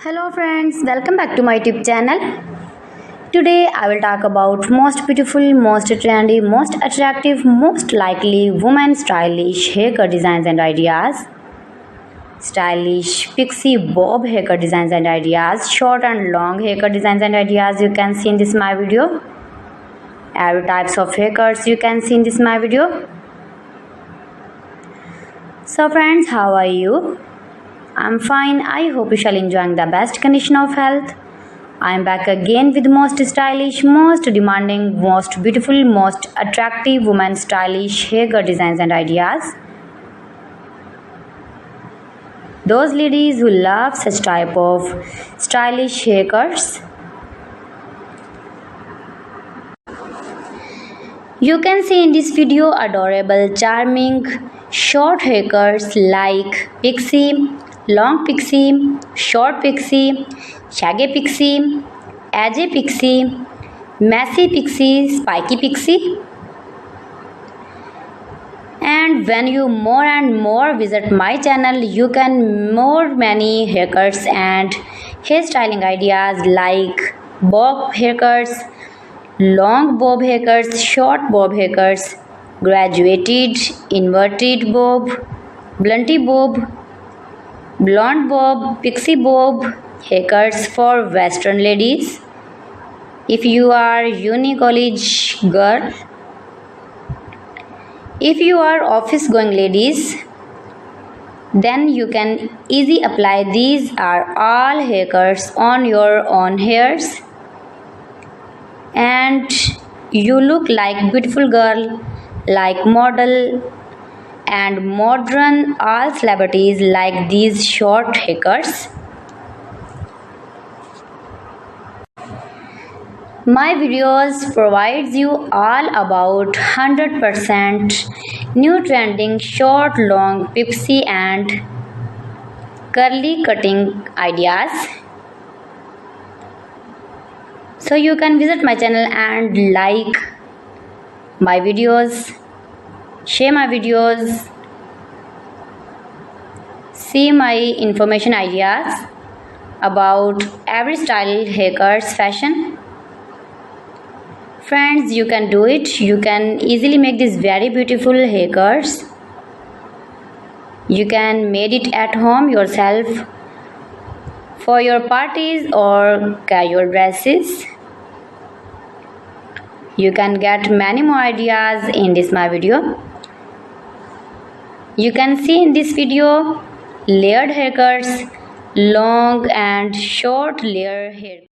Hello friends, welcome back to my YouTube channel. Today I will talk about most beautiful, most trendy, most attractive, most likely women stylish haircut designs and ideas. Stylish pixie bob haircut designs and ideas, short and long haircut designs and ideas you can see in this my video. Every types of haircuts you can see in this my video. So friends, how are you? I'm fine. I hope you shall enjoying the best condition of health. I am back again with most stylish, most demanding, most beautiful, most attractive women stylish haircut designs and ideas. Those ladies who love such type of stylish haircuts. You can see in this video adorable, charming, short haircuts like pixie, long pixie, short pixie, shaggy pixie, edgy pixie, messy pixie, spiky pixie. And when you more and more visit my channel, you can more many haircuts and hairstyling ideas like bob haircuts, long bob haircuts, short bob haircuts, graduated, inverted bob, blunty bob, blonde bob, pixie bob haircuts for western ladies. If you are uni college girl, if you are office going ladies, then you can easily apply these are all haircuts on your own hairs and you look like beautiful girl, like model and modern. All celebrities like these short haircuts. My videos provides you all about 100% new trending short, long, pixie and curly cutting ideas. So you can visit my channel and like my videos, share my videos, see my information ideas about every style, haircuts, fashion. Friends, you can do it. You can easily make these very beautiful haircuts. You can make it at home yourself for your parties or casual dresses. You can get many more ideas in this my video. You can see in this video layered haircuts, long and short layer hair.